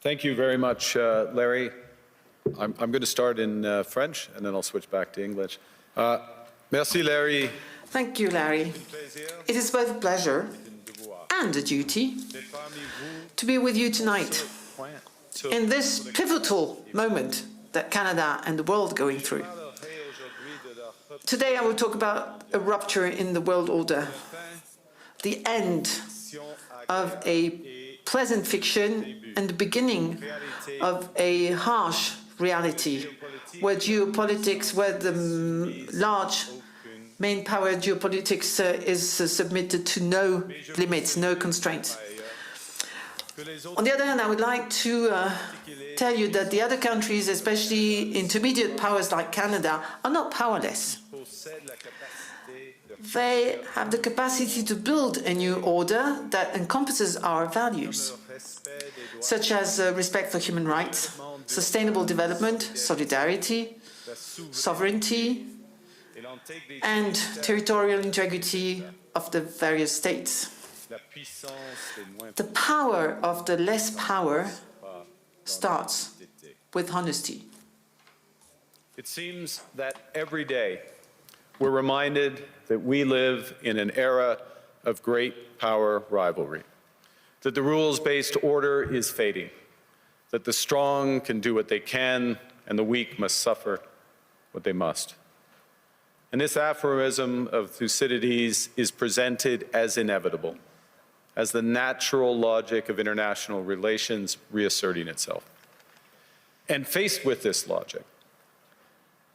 Thank you very much, Larry. I'm going to start in French, and then I'll switch back to English. Merci, Larry. Thank you, Larry. It is both a pleasure and a duty to be with you tonight in this pivotal moment that Canada and the world are going through. Today I will talk about a rupture in the world order, the end of a pleasant fiction and the beginning of a harsh reality, where geopolitics, where the large main power geopolitics is submitted to no limits, no constraints. On the other hand, I would like to tell you that the other countries, especially intermediate powers like Canada, are not powerless. They have the capacity to build a new order that encompasses our values, such as respect for human rights, sustainable development, solidarity, sovereignty, and territorial integrity of the various states. The power of the less power starts with honesty. It seems that every day we're reminded that we live in an era of great power rivalry, that the rules-based order is fading, that the strong can do what they can and the weak must suffer what they must. And this aphorism of Thucydides is presented as inevitable, as the natural logic of international relations reasserting itself. And faced with this logic,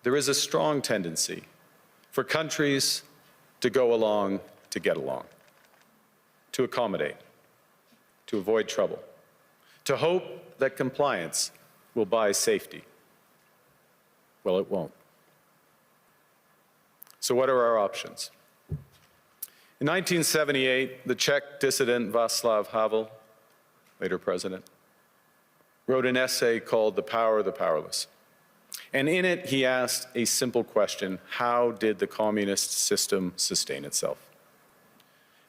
there is a strong tendency for countries to go along to get along, to accommodate, to avoid trouble, to hope that compliance will buy safety. Well, it won't. So what are our options? In 1978, the Czech dissident Václav Havel, later president, wrote an essay called The Power of the Powerless. And in it, he asked a simple question: how did the communist system sustain itself?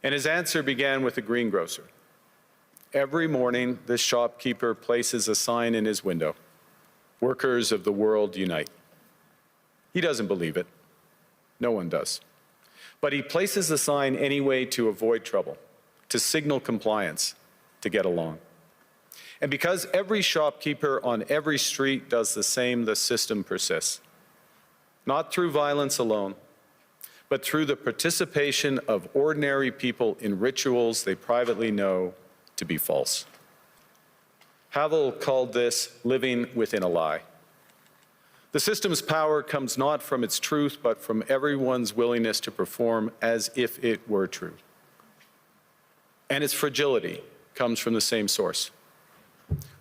And his answer began with a greengrocer. Every morning, this shopkeeper places a sign in his window: "Workers of the world unite." He doesn't believe it. No one does. But he places the sign anyway to avoid trouble, to signal compliance, to get along. And because every shopkeeper on every street does the same, the system persists. Not through violence alone, but through the participation of ordinary people in rituals they privately know to be false. Havel called this living within a lie. The system's power comes not from its truth, but from everyone's willingness to perform as if it were true. And its fragility comes from the same source.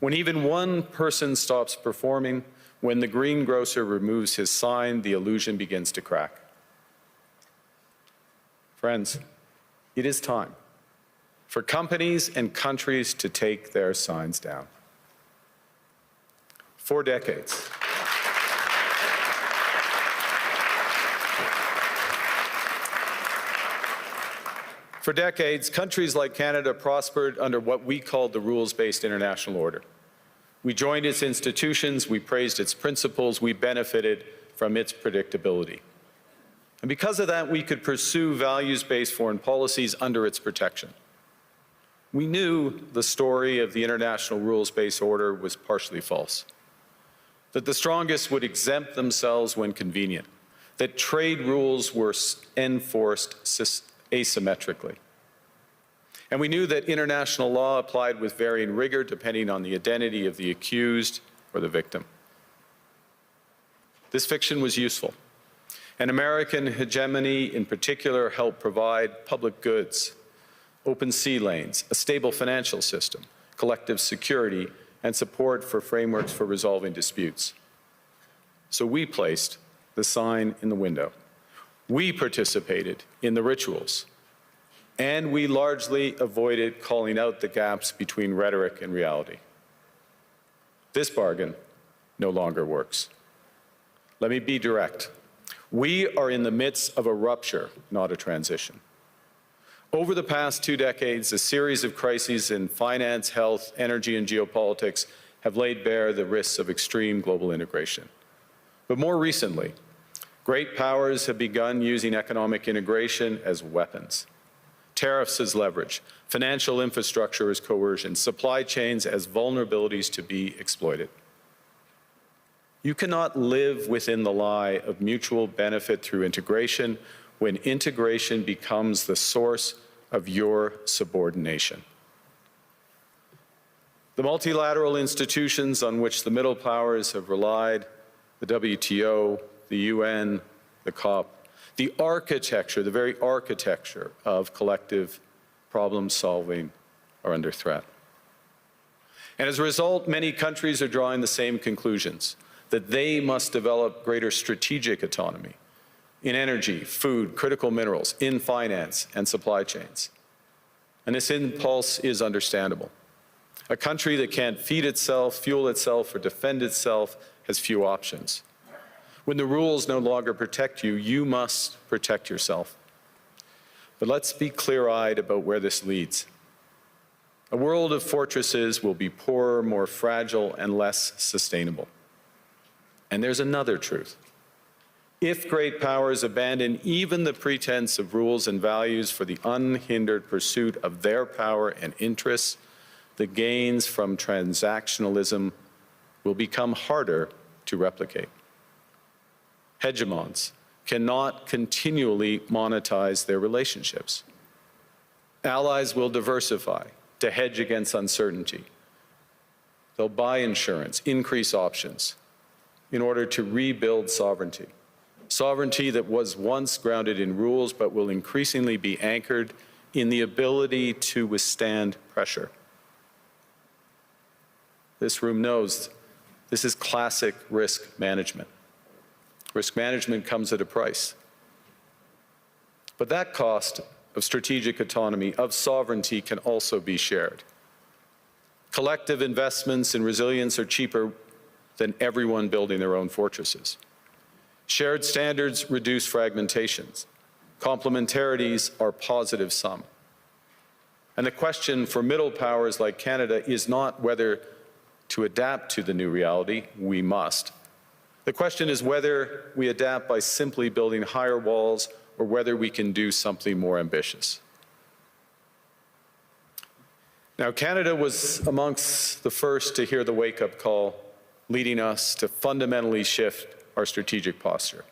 When even one person stops performing, when the greengrocer removes his sign, the illusion begins to crack. Friends, it is time for companies and countries to take their signs down. For decades, countries like Canada prospered under what we called the rules-based international order. We joined its institutions, we praised its principles, we benefited from its predictability. And because of that, we could pursue values-based foreign policies under its protection. We knew the story of the international rules-based order was partially false, that the strongest would exempt themselves when convenient, that trade rules were enforced asymmetrically. And we knew that international law applied with varying rigor depending on the identity of the accused or the victim. This fiction was useful, and American hegemony in particular helped provide public goods, open sea lanes, a stable financial system, collective security, and support for frameworks for resolving disputes. So we placed the sign in the window. We participated in the rituals, and we largely avoided calling out the gaps between rhetoric and reality. This bargain no longer works. Let me be direct. We are in the midst of a rupture, not a transition. Over the past 2 decades, a series of crises in finance, health, energy, and geopolitics have laid bare the risks of extreme global integration. But more recently, great powers have begun using economic integration as weapons. Tariffs as leverage, financial infrastructure as coercion, supply chains as vulnerabilities to be exploited. You cannot live within the lie of mutual benefit through integration when integration becomes the source of your subordination. The multilateral institutions on which the middle powers have relied, the WTO, the UN, the COP, the architecture, the very architecture of collective problem solving are under threat. And as a result, many countries are drawing the same conclusions, that they must develop greater strategic autonomy in energy, food, critical minerals, in finance and supply chains. And this impulse is understandable. A country that can't feed itself, fuel itself, or defend itself has few options. When the rules no longer protect you, you must protect yourself. But let's be clear-eyed about where this leads. A world of fortresses will be poorer, more fragile, and less sustainable. And there's another truth. If great powers abandon even the pretense of rules and values for the unhindered pursuit of their power and interests, the gains from transactionalism will become harder to replicate. Hegemons cannot continually monetize their relationships. Allies will diversify to hedge against uncertainty. They'll buy insurance, increase options in order to rebuild sovereignty. Sovereignty that was once grounded in rules but will increasingly be anchored in the ability to withstand pressure. This room knows this is classic risk management. Risk management comes at a price. But that cost of strategic autonomy, of sovereignty, can also be shared. Collective investments in resilience are cheaper than everyone building their own fortresses. Shared standards reduce fragmentations. Complementarities are positive sum. And the question for middle powers like Canada is not whether to adapt to the new reality. We must. The question is whether we adapt by simply building higher walls or whether we can do something more ambitious. Now, Canada was amongst the first to hear the wake-up call, leading us to fundamentally shift our strategic posture.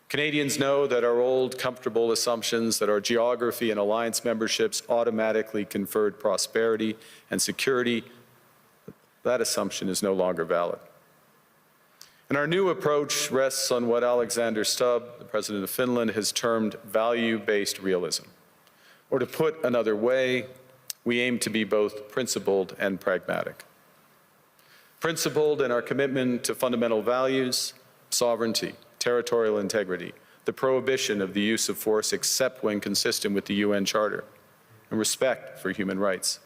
Canadians know that our old, comfortable assumptions that our geography and alliance memberships automatically conferred prosperity and security, that assumption is no longer valid. And our new approach rests on what Alexander Stubb, the President of Finland, has termed value-based realism. Or to put another way, we aim to be both principled and pragmatic. Principled in our commitment to fundamental values, sovereignty, territorial integrity, the prohibition of the use of force except when consistent with the UN Charter, and respect for human rights.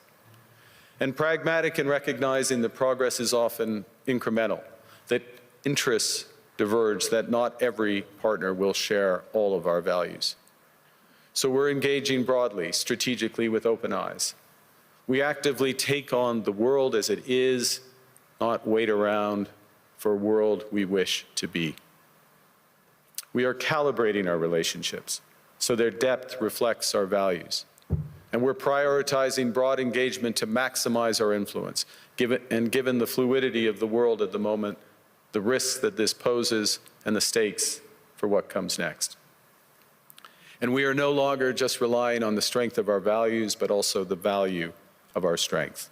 And pragmatic in recognizing that progress is often incremental, that interests diverge, that not every partner will share all of our values. So we're engaging broadly, strategically, with open eyes. We actively take on the world as it is, not wait around for a world we wish to be. We are calibrating our relationships so their depth reflects our values. And we're prioritizing broad engagement to maximize our influence, given the fluidity of the world at the moment, the risks that this poses, and the stakes for what comes next. And we are no longer just relying on the strength of our values, but also the value of our strength.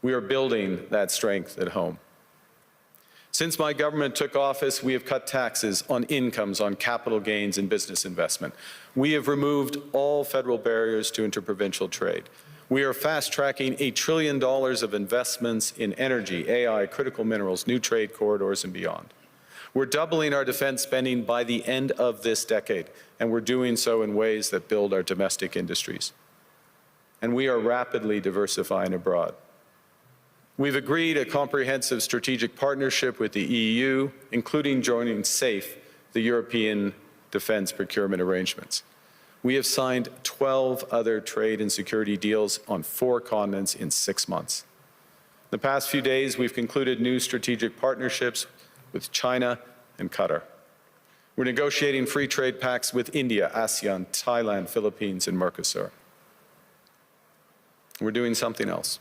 We are building that strength at home. Since my government took office, we have cut taxes on incomes, on capital gains, and business investment. We have removed all federal barriers to interprovincial trade. We are fast-tracking $1 trillion of investments in energy, AI, critical minerals, new trade corridors, and beyond. We're doubling our defense spending by the end of this decade, and we're doing so in ways that build our domestic industries. And we are rapidly diversifying abroad. We've agreed a comprehensive strategic partnership with the EU, including joining SAFE, the European Defence Procurement Arrangements. We have signed 12 other trade and security deals on 4 continents in 6 months. the past few days, we've concluded new strategic partnerships with China and Qatar. We're negotiating free trade pacts with India, ASEAN, Thailand, Philippines, and Mercosur. We're doing something else.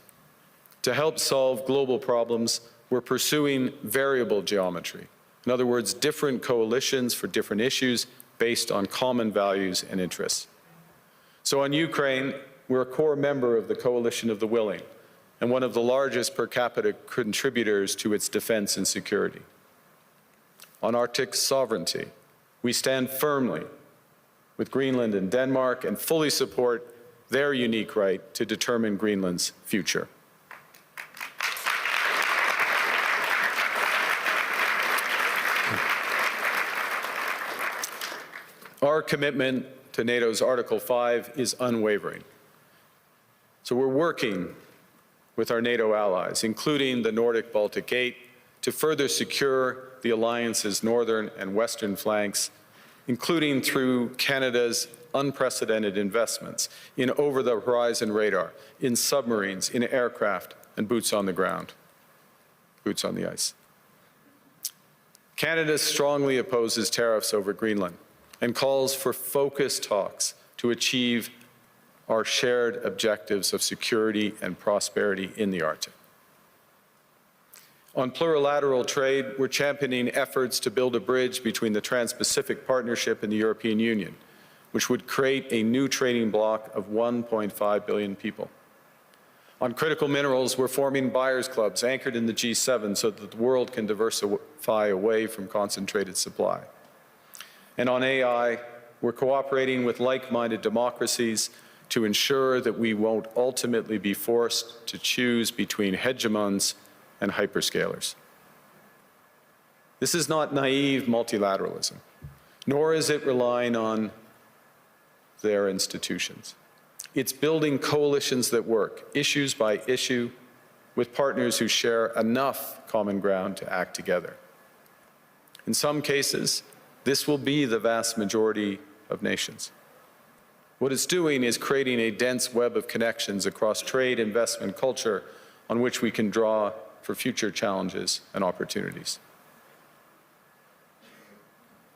To help solve global problems, we're pursuing variable geometry. In other words, different coalitions for different issues based on common values and interests. So on Ukraine, we're a core member of the Coalition of the Willing and one of the largest per capita contributors to its defense and security. On Arctic sovereignty, we stand firmly with Greenland and Denmark and fully support their unique right to determine Greenland's future. Our commitment to NATO's Article 5 is unwavering. So we're working with our NATO allies, including the Nordic-Baltic 8, to further secure the alliance's northern and western flanks, including through Canada's unprecedented investments in over-the-horizon radar, in submarines, in aircraft, and boots on the ground, boots on the ice. Canada strongly opposes tariffs over Greenland and calls for focused talks to achieve our shared objectives of security and prosperity in the Arctic. On plurilateral trade, we're championing efforts to build a bridge between the Trans-Pacific Partnership and the European Union, which would create a new trading bloc of 1.5 billion people. On critical minerals, we're forming buyers' clubs anchored in the G7 so that the world can diversify away from concentrated supply. And on AI, we're cooperating with like-minded democracies to ensure that we won't ultimately be forced to choose between hegemons and hyperscalers. This is not naive multilateralism, nor is it relying on their institutions. It's building coalitions that work, issues by issue, with partners who share enough common ground to act together. In some cases, this will be the vast majority of nations. What it's doing is creating a dense web of connections across trade, investment, culture, on which we can draw for future challenges and opportunities.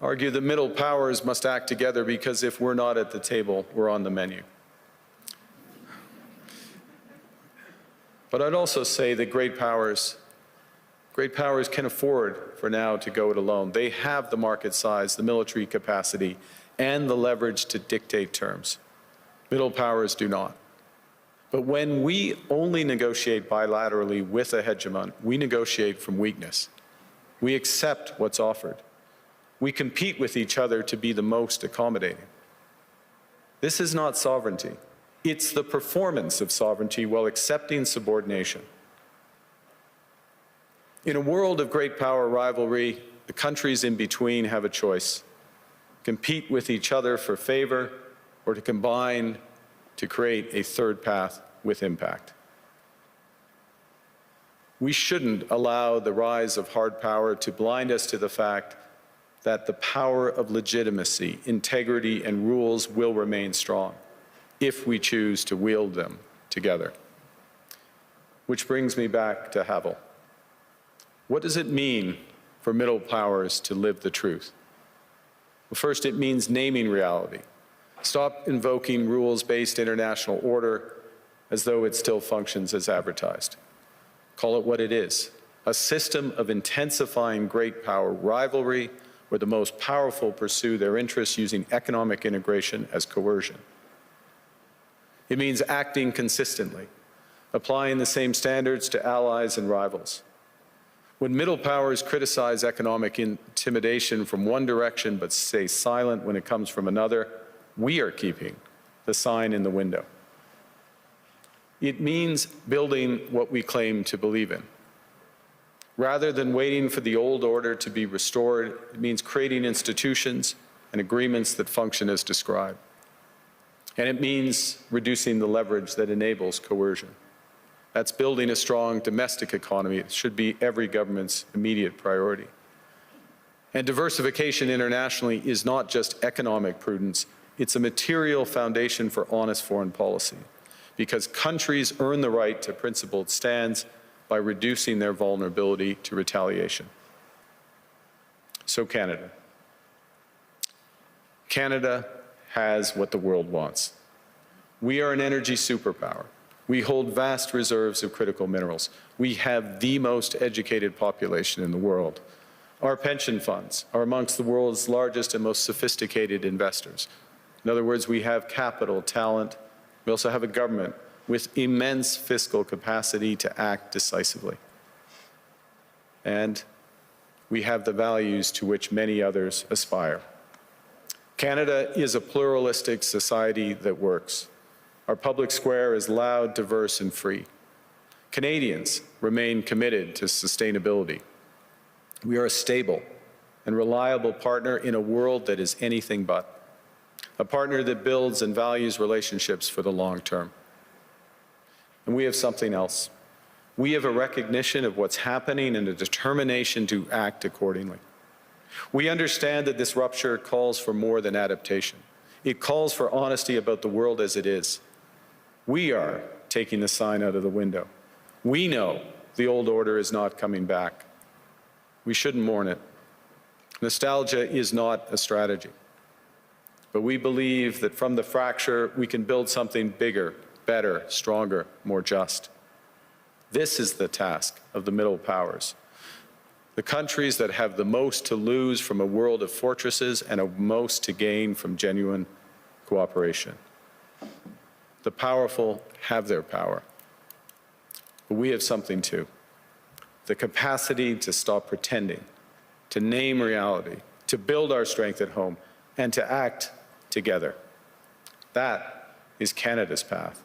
Argue the middle powers must act together because if we're not at the table, we're on the menu. But I'd also say that great powers can afford for now to go it alone. They have the market size, the military capacity, and the leverage to dictate terms. Middle powers do not. But when we only negotiate bilaterally with a hegemon, we negotiate from weakness. We accept what's offered. We compete with each other to be the most accommodating. This is not sovereignty. It's the performance of sovereignty while accepting subordination. In a world of great power rivalry, the countries in between have a choice: compete with each other for favor, or to combine to create a third path with impact. We shouldn't allow the rise of hard power to blind us to the fact that the power of legitimacy, integrity, and rules will remain strong if we choose to wield them together. Which brings me back to Havel. What does it mean for middle powers to live the truth? Well, first, it means naming reality. Stop invoking rules-based international order as though it still functions as advertised. Call it what it is: a system of intensifying great power rivalry where the most powerful pursue their interests using economic integration as coercion. It means acting consistently, applying the same standards to allies and rivals. When middle powers criticize economic intimidation from one direction but stay silent when it comes from another, we are keeping the sign in the window. It means building what we claim to believe in. Rather than waiting for the old order to be restored, it means creating institutions and agreements that function as described. And it means reducing the leverage that enables coercion. That's building a strong domestic economy. It should be every government's immediate priority. And diversification internationally is not just economic prudence, it's a material foundation for honest foreign policy, because countries earn the right to principled stands by reducing their vulnerability to retaliation. So Canada. Canada has what the world wants. We are an energy superpower. We hold vast reserves of critical minerals. We have the most educated population in the world. Our pension funds are amongst the world's largest and most sophisticated investors. In other words, we have capital, talent. We also have a government with immense fiscal capacity to act decisively. And we have the values to which many others aspire. Canada is a pluralistic society that works. Our public square is loud, diverse, and free. Canadians remain committed to sustainability. We are a stable and reliable partner in a world that is anything but. A partner that builds and values relationships for the long term. And we have something else. We have a recognition of what's happening and a determination to act accordingly. We understand that this rupture calls for more than adaptation. It calls for honesty about the world as it is. We are taking the sign out of the window. We know the old order is not coming back. We shouldn't mourn it. Nostalgia is not a strategy. But we believe that from the fracture, we can build something bigger, better, stronger, more just. This is the task of the middle powers. The countries that have the most to lose from a world of fortresses and a most to gain from genuine cooperation. The powerful have their power, but we have something too. The capacity to stop pretending, to name reality, to build our strength at home, and to act together. That is Canada's path.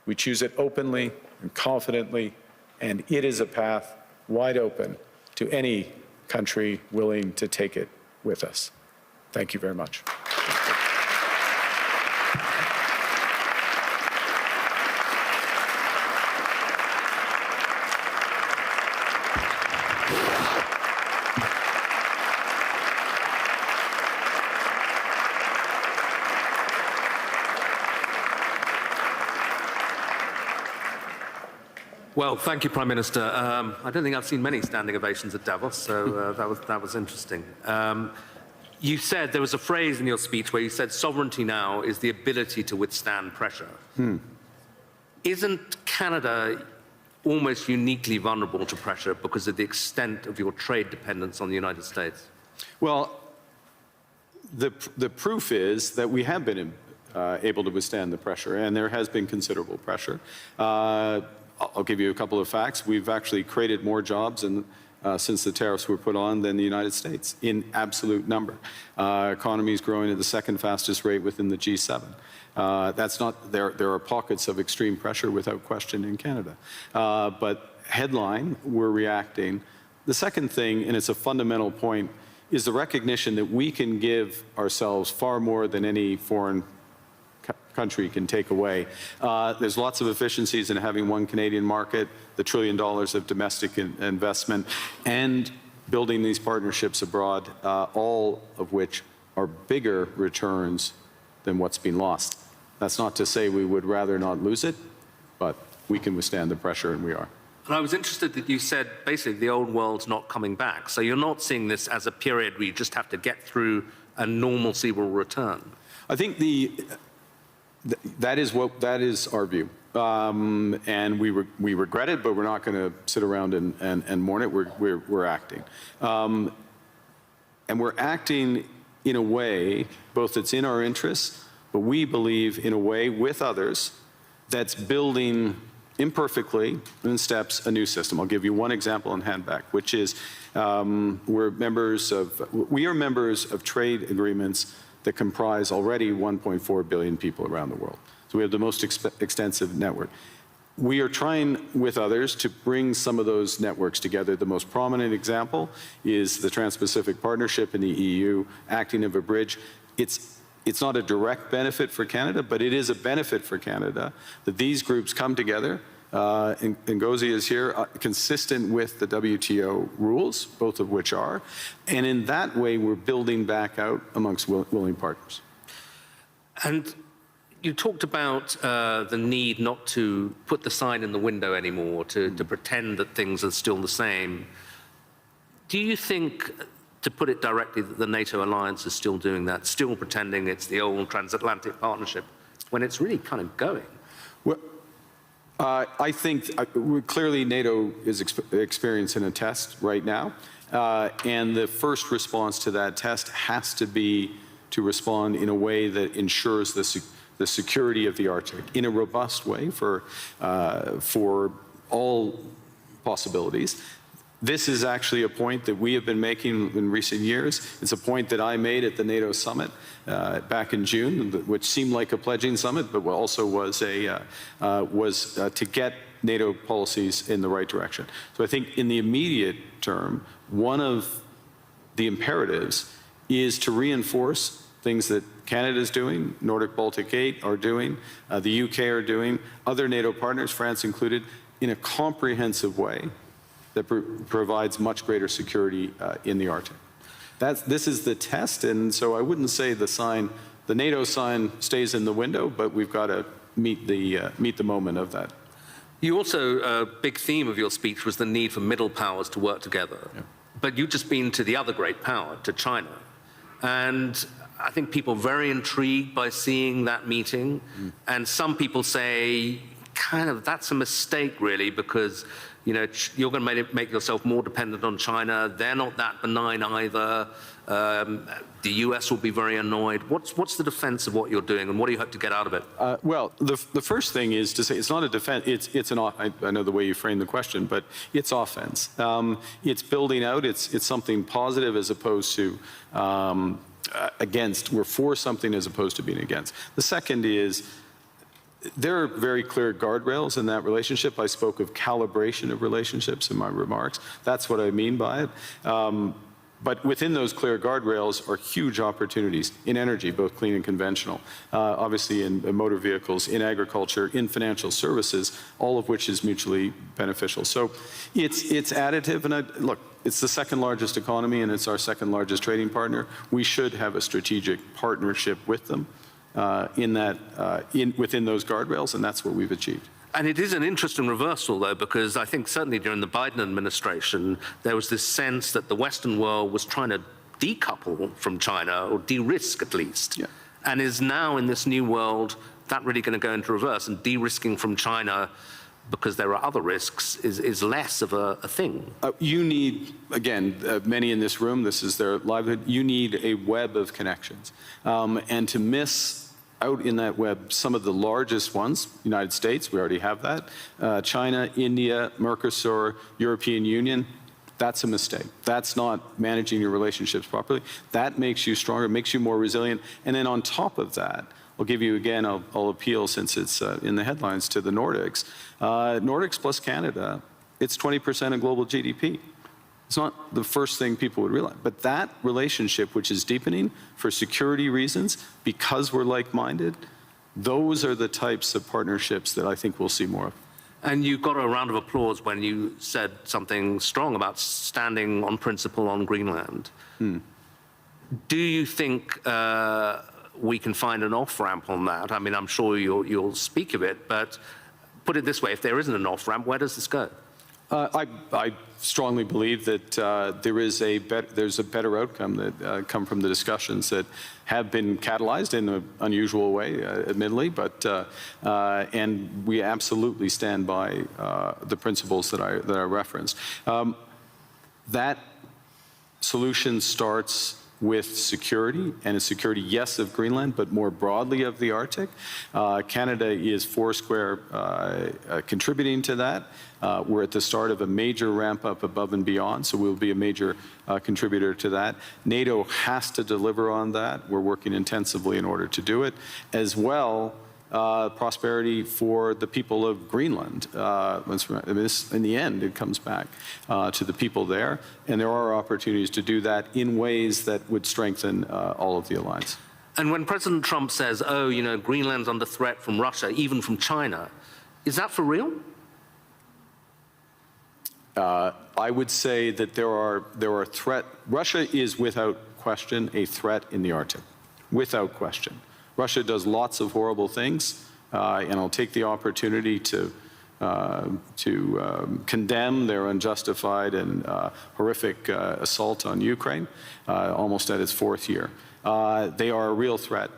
We choose it openly and confidently, and it is a path wide open to any country willing to take it with us. Thank you very much. Well, thank you, Prime Minister. I don't think I've seen many standing ovations at Davos, so that was interesting. You said, there was a phrase in your speech where you said sovereignty now is the ability to withstand pressure. Isn't Canada almost uniquely vulnerable to pressure because of the extent of your trade dependence on the United States? Well, the proof is that we have been able to withstand the pressure, and there has been considerable pressure. I'll give you a couple of facts. We've actually created more jobs since the tariffs were put on than the United States in absolute number. Economy is growing at the second fastest rate within the G7. That's not, there are pockets of extreme pressure without question in Canada. But headline, we're reacting. The second thing, and it's a fundamental point, is the recognition that we can give ourselves far more than any foreign country can take away. There's lots of efficiencies in having one Canadian market, the $1 trillion of domestic investment, and building these partnerships abroad, all of which are bigger returns than what's been lost. That's not to say we would rather not lose it, but we can withstand the pressure, and we are. And I was interested that you said basically the old world's not coming back. So you're not seeing this as a period where you just have to get through and normalcy will return. I think that is our view, and we regret it, but we're not going to sit around and mourn it. We're acting, and we're acting in a way both that's in our interests, but we believe in a way with others that's building imperfectly in steps a new system. I'll give you one example on handback, which is we are members of trade agreements that comprise already 1.4 billion people around the world. So we have the most extensive network. We are trying with others to bring some of those networks together. The most prominent example is the Trans-Pacific Partnership in the EU, acting as a bridge. It's not a direct benefit for Canada, but it is a benefit for Canada that these groups come together. Ngozi is here, consistent with the WTO rules, both of which are. And in that way, we're building back out amongst willing partners. And You talked about the need not to put the sign in the window anymore, to pretend that things are still the same. Do you think, to put it directly, that the NATO alliance is still doing that, still pretending it's the old transatlantic partnership, when it's really kind of going? Well, I think clearly NATO is experiencing a test right now, and the first response to that test has to be to respond in a way that ensures the security of the Arctic in a robust way for all possibilities. This is actually a point that we have been making in recent years. It's a point that I made at the NATO summit back in June, which seemed like a pledging summit, but also was to get NATO policies in the right direction. So I think in the immediate term, one of the imperatives is to reinforce things that Canada is doing, Nordic Baltic 8 are doing, the UK are doing, other NATO partners, France included, in a comprehensive way that provides much greater security in the Arctic. This is the test, and so I wouldn't say the NATO sign stays in the window, but we've got to meet the moment of that. You also, a big theme of your speech was the need for middle powers to work together. Yeah. But you've just been to the other great power, to China. And I think people are very intrigued by seeing that meeting. And some people say, kind of, that's a mistake, really, because you're going to make yourself more dependent on China. They're not that benign either. The US will be very annoyed. What's the defense of what you're doing, and what do you hope to get out of it? Well, the first thing is to say it's not a defense. I know the way you framed the question, but it's offense. It's building out. It's something positive as opposed to against. We're for something as opposed to being against. The second is, there are very clear guardrails in that relationship. I spoke of calibration of relationships in my remarks. That's what I mean by it. But within those clear guardrails are huge opportunities in energy, both clean and conventional, obviously in motor vehicles, in agriculture, in financial services, all of which is mutually beneficial. So it's additive, and look, it's the second largest economy and it's our second largest trading partner. We should have a strategic partnership with them. Within those guardrails, and that's what we've achieved. And it is an interesting reversal, though, because I think certainly during the Biden administration, there was this sense that the Western world was trying to decouple from China, or de-risk at least, yeah. And is now in this new world, that really going to go into reverse, and de-risking from China, because there are other risks, is less of a thing. You need, again, many in this room, this is their livelihood, you need a web of connections. And to miss out in that web some of the largest ones, United States, we already have that, China, India, Mercosur, European Union, that's a mistake. That's not managing your relationships properly. That makes you stronger, makes you more resilient. And then on top of that, I'll give you again, I'll appeal since it's in the headlines to the Nordics. Nordics plus Canada, it's 20% of global GDP. It's not the first thing people would realize, but that relationship, which is deepening for security reasons, because we're like-minded, those are the types of partnerships that I think we'll see more of. And you got a round of applause when you said something strong about standing on principle on Greenland. Do you think we can find an off-ramp on that? I mean, I'm sure you'll speak of it, but put it this way, if there isn't an off-ramp, where does this go? I strongly believe that there's a better outcome that come from the discussions that have been catalyzed in an unusual way, admittedly, but and we absolutely stand by the principles that I referenced. That solution starts with security, and it's security, yes, of Greenland, but more broadly of the Arctic. Canada is foursquare contributing to that. We're at the start of a major ramp up above and beyond, so we'll be a major contributor to that. NATO has to deliver on that. We're working intensively in order to do it. As well, prosperity for the people of Greenland. In the end, it comes back to the people there, and there are opportunities to do that in ways that would strengthen all of the alliance. And when President Trump says, oh, Greenland's under threat from Russia, even from China, is that for real? I would say that there are threats. Russia is without question a threat in the Arctic, without question. Russia does lots of horrible things, and I'll take the opportunity to condemn their unjustified and horrific assault on Ukraine, almost at its 4th year. They are a real threat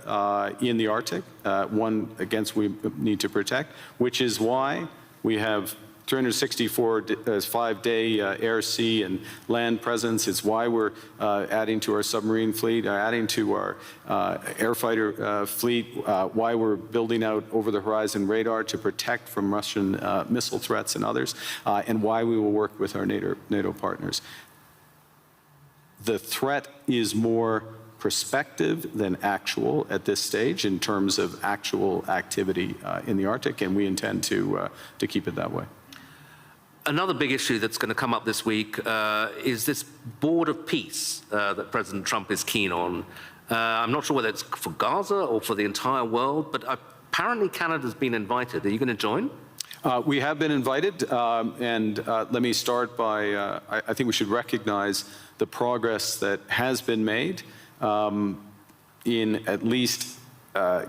in the Arctic, one against we need to protect, which is why we have 364 5-day air, sea, and land presence. It's why we're adding to our submarine fleet, adding to our air fighter fleet, why we're building out over-the-horizon radar to protect from Russian missile threats and others, and why we will work with our NATO partners. The threat is more prospective than actual at this stage in terms of actual activity in the Arctic, and we intend to keep it that way. Another big issue that's going to come up this week is this board of peace that President Trump is keen on. I'm not sure whether it's for Gaza or for the entire world, but apparently Canada's been invited. Are you going to join? We have been invited, and let me start by, I think we should recognize the progress that has been made in at least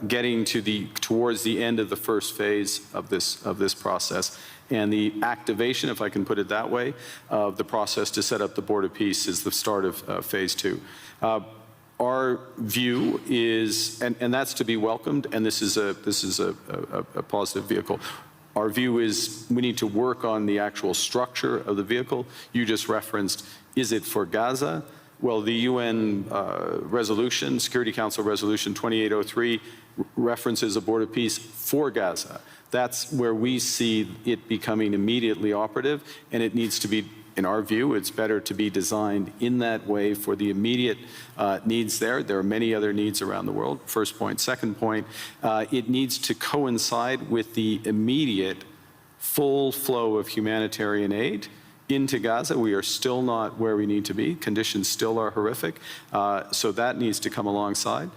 getting towards the end of the first phase of this process. And the activation, if I can put it that way, of the process to set up the Board of Peace is the start of phase 2. Our view is, and that's to be welcomed, and this is a positive vehicle. Our view is we need to work on the actual structure of the vehicle. You just referenced, is it for Gaza? Well, the UN resolution, Security Council Resolution 2803, references a Board of Peace for Gaza. That's where we see it becoming immediately operative, and it needs to be, in our view, it's better to be designed in that way for the immediate needs there. There are many other needs around the world, first point. Second point, it needs to coincide with the immediate full flow of humanitarian aid into Gaza. We are still not where we need to be. Conditions still are horrific, so that needs to come alongside.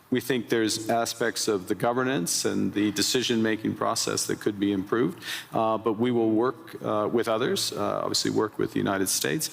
We think there's aspects of the governance and the decision-making process that could be improved, but we will work with others, obviously work with the United States,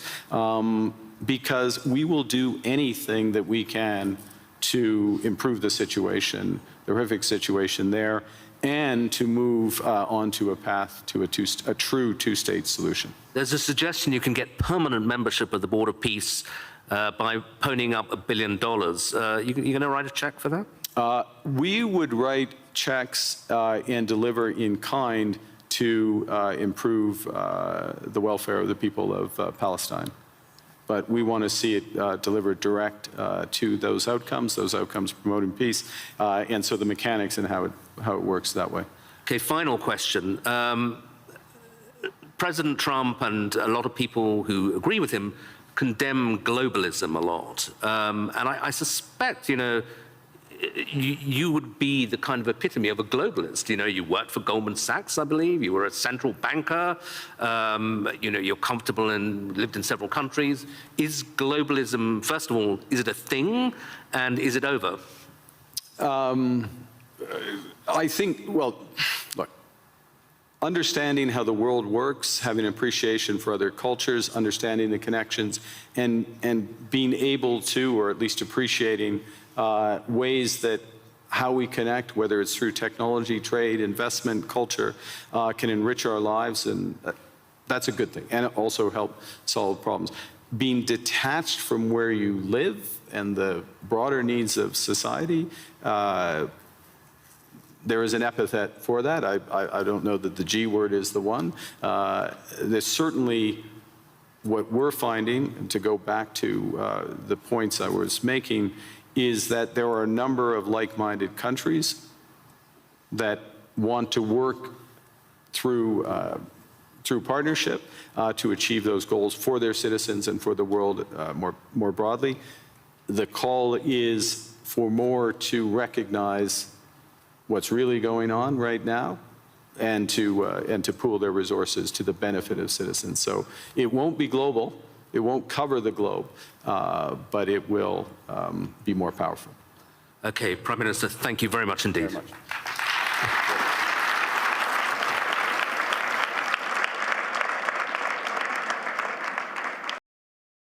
because we will do anything that we can to improve the situation, the horrific situation there, and to move onto a path to a true two-state solution. There's a suggestion you can get permanent membership of the Board of Peace by ponying up $1 billion. You going to write a check for that? We would write checks and deliver in kind to improve the welfare of the people of Palestine. But we want to see it delivered direct to those outcomes promoting peace, and so the mechanics and how it works that way. Okay, final question. President Trump and a lot of people who agree with him condemn globalism a lot. And I suspect, you would be the kind of epitome of a globalist. You worked for Goldman Sachs, I believe. You were a central banker. You're comfortable and lived in several countries. Is globalism, first of all, is it a thing, and is it over? I think, well, look, understanding how the world works, having an appreciation for other cultures, understanding the connections, and being able to, or at least appreciating ways that how we connect, whether it's through technology, trade, investment, culture, can enrich our lives, and that's a good thing, and also help solve problems. Being detached from where you live and the broader needs of society, there is an epithet for that. I don't know that the G word is the one. There's certainly what we're finding, and to go back to the points I was making, is that there are a number of like-minded countries that want to work through partnership to achieve those goals for their citizens and for the world more broadly. The call is for more to recognize what's really going on right now, and to pool their resources to the benefit of citizens. So it won't be global, it won't cover the globe, but it will be more powerful. Okay, Prime Minister, thank you very much indeed. Very much.